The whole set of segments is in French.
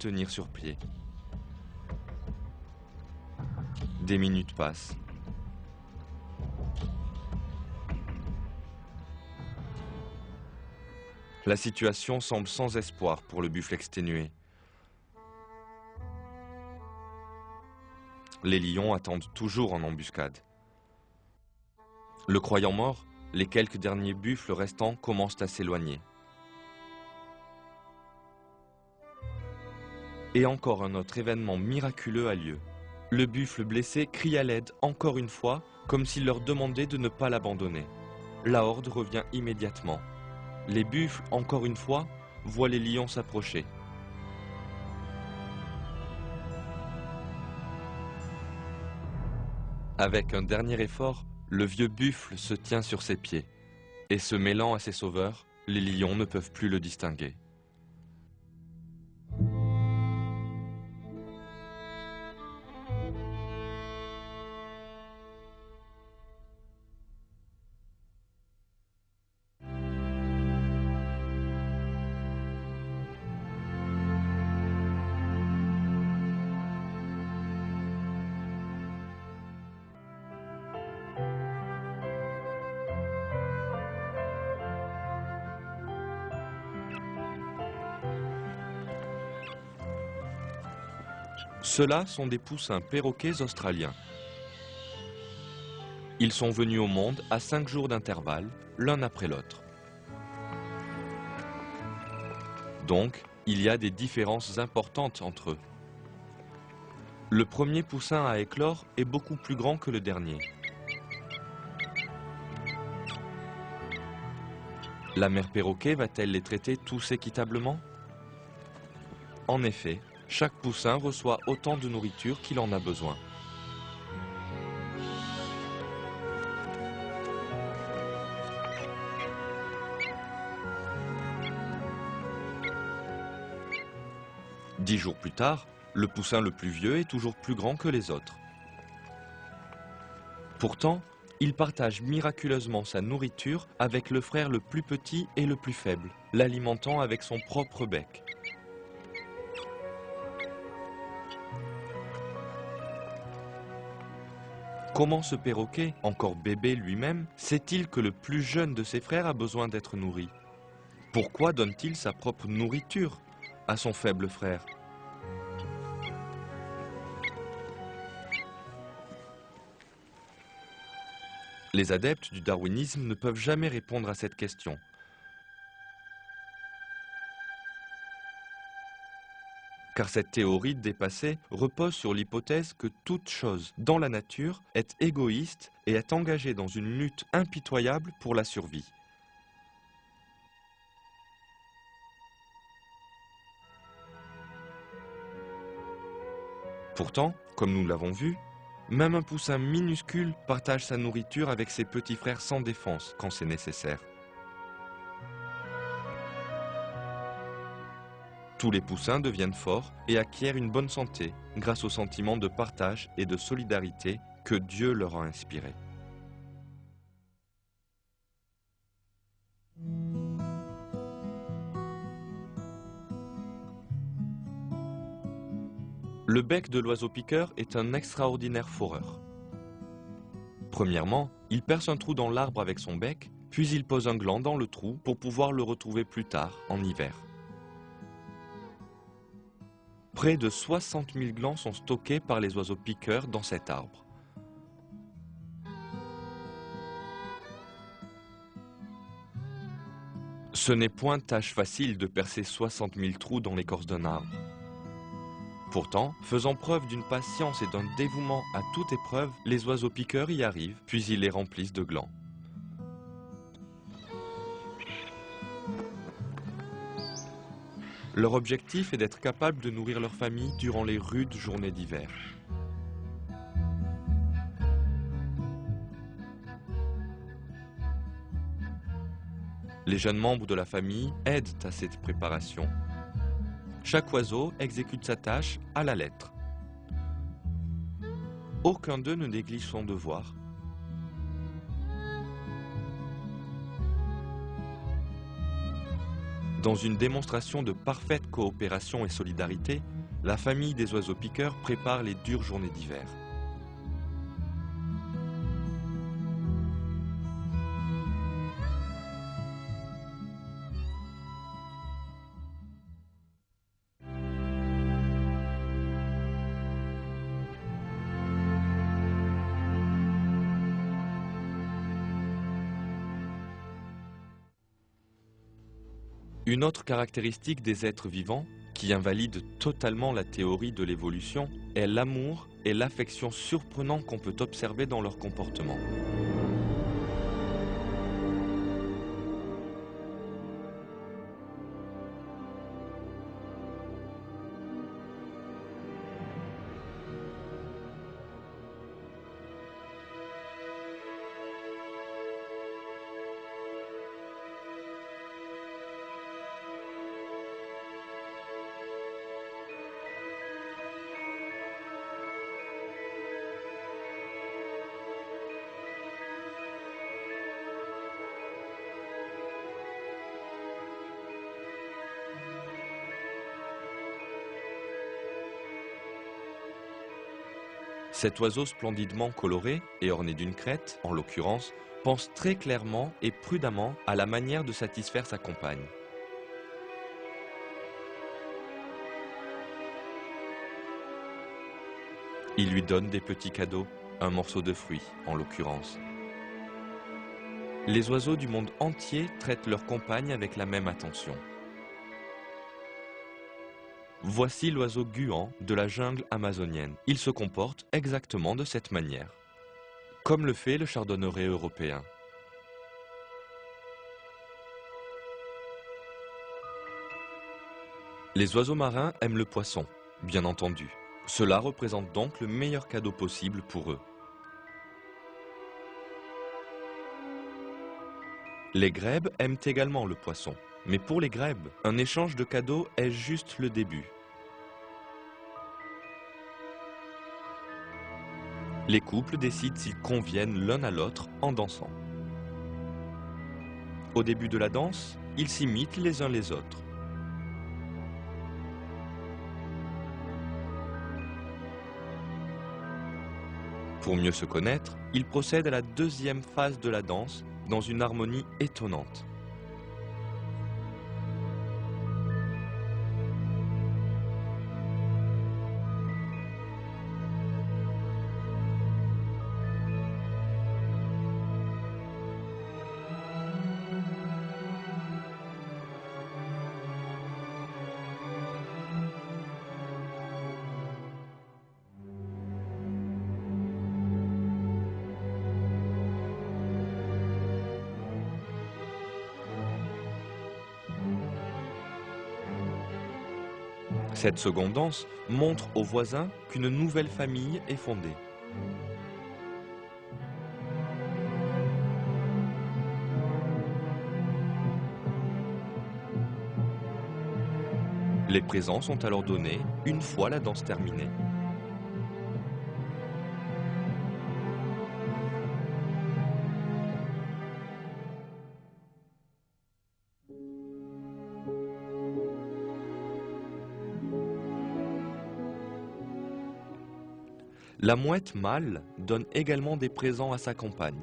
tenir sur pied. Des minutes passent. La situation semble sans espoir pour le buffle exténué. Les lions attendent toujours en embuscade. Le croyant mort, les quelques derniers buffles restants commencent à s'éloigner. Et encore un autre événement miraculeux a lieu. Le buffle blessé crie à l'aide encore une fois, comme s'il leur demandait de ne pas l'abandonner. La horde revient immédiatement. Les buffles, encore une fois, voient les lions s'approcher. Avec un dernier effort, le vieux buffle se tient sur ses pieds. Et se mêlant à ses sauveurs, les lions ne peuvent plus le distinguer. Ceux-là sont des poussins perroquets australiens. Ils sont venus au monde à 5 jours d'intervalle, l'un après l'autre. Donc, il y a des différences importantes entre eux. Le premier poussin à éclore est beaucoup plus grand que le dernier. La mère perroquet va-t-elle les traiter tous équitablement? En effet, chaque poussin reçoit autant de nourriture qu'il en a besoin. Dix jours plus tard, le poussin le plus vieux est toujours plus grand que les autres. Pourtant, il partage miraculeusement sa nourriture avec le frère le plus petit et le plus faible, l'alimentant avec son propre bec. Comment ce perroquet, encore bébé lui-même, sait-il que le plus jeune de ses frères a besoin d'être nourri? Pourquoi donne-t-il sa propre nourriture à son faible frère? Les adeptes du darwinisme ne peuvent jamais répondre à cette question. Car cette théorie dépassée repose sur l'hypothèse que toute chose dans la nature est égoïste et est engagée dans une lutte impitoyable pour la survie. Pourtant, comme nous l'avons vu, même un poussin minuscule partage sa nourriture avec ses petits frères sans défense quand c'est nécessaire. Tous les poussins deviennent forts et acquièrent une bonne santé grâce au sentiment de partage et de solidarité que Dieu leur a inspiré. Le bec de l'oiseau piqueur est un extraordinaire foreur. Premièrement, il perce un trou dans l'arbre avec son bec, puis il pose un gland dans le trou pour pouvoir le retrouver plus tard, en hiver. Près de 60 000 glands sont stockés par les oiseaux piqueurs dans cet arbre. Ce n'est point tâche facile de percer 60 000 trous dans l'écorce d'un arbre. Pourtant, faisant preuve d'une patience et d'un dévouement à toute épreuve, les oiseaux piqueurs y arrivent, puis ils les remplissent de glands. Leur objectif est d'être capables de nourrir leur famille durant les rudes journées d'hiver. Les jeunes membres de la famille aident à cette préparation. Chaque oiseau exécute sa tâche à la lettre. Aucun d'eux ne néglige son devoir. Dans une démonstration de parfaite coopération et solidarité, la famille des oiseaux piqueurs prépare les dures journées d'hiver. Une autre caractéristique des êtres vivants, qui invalide totalement la théorie de l'évolution, est l'amour et l'affection surprenants qu'on peut observer dans leur comportement. Cet oiseau splendidement coloré et orné d'une crête, en l'occurrence, pense très clairement et prudemment à la manière de satisfaire sa compagne. Il lui donne des petits cadeaux, un morceau de fruit en l'occurrence. Les oiseaux du monde entier traitent leur compagne avec la même attention. Voici l'oiseau guan de la jungle amazonienne. Il se comporte exactement de cette manière, comme le fait le chardonneret européen. Les oiseaux marins aiment le poisson, bien entendu. Cela représente donc le meilleur cadeau possible pour eux. Les grèbes aiment également le poisson. Mais pour les grèbes, un échange de cadeaux est juste le début. Les couples décident s'ils conviennent l'un à l'autre en dansant. Au début de la danse, ils s'imitent les uns les autres. Pour mieux se connaître, ils procèdent à la deuxième phase de la danse dans une harmonie étonnante. Cette seconde danse montre aux voisins qu'une nouvelle famille est fondée. Les présents sont alors donnés une fois la danse terminée. La mouette mâle donne également des présents à sa compagne.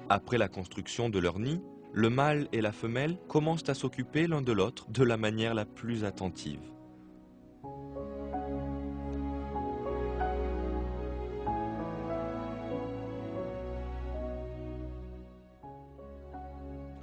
Après la construction de leur nid, le mâle et la femelle commencent à s'occuper l'un de l'autre de la manière la plus attentive.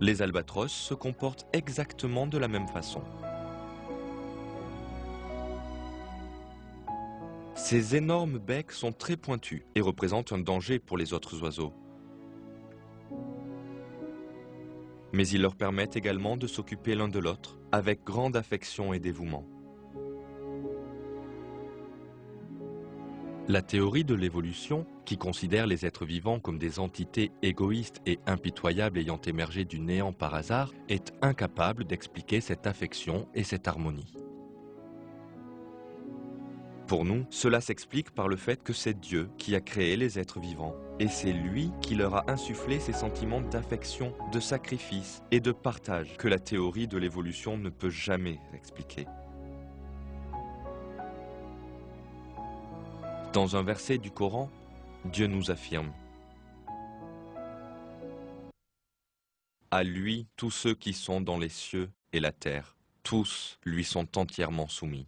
Les albatros se comportent exactement de la même façon. Ces énormes becs sont très pointus et représentent un danger pour les autres oiseaux. Mais ils leur permettent également de s'occuper l'un de l'autre avec grande affection et dévouement. La théorie de l'évolution, qui considère les êtres vivants comme des entités égoïstes et impitoyables ayant émergé du néant par hasard, est incapable d'expliquer cette affection et cette harmonie. Pour nous, cela s'explique par le fait que c'est Dieu qui a créé les êtres vivants, et c'est lui qui leur a insufflé ces sentiments d'affection, de sacrifice et de partage que la théorie de l'évolution ne peut jamais expliquer. Dans un verset du Coran, Dieu nous affirme: à lui tous ceux qui sont dans les cieux et la terre, tous lui sont entièrement soumis.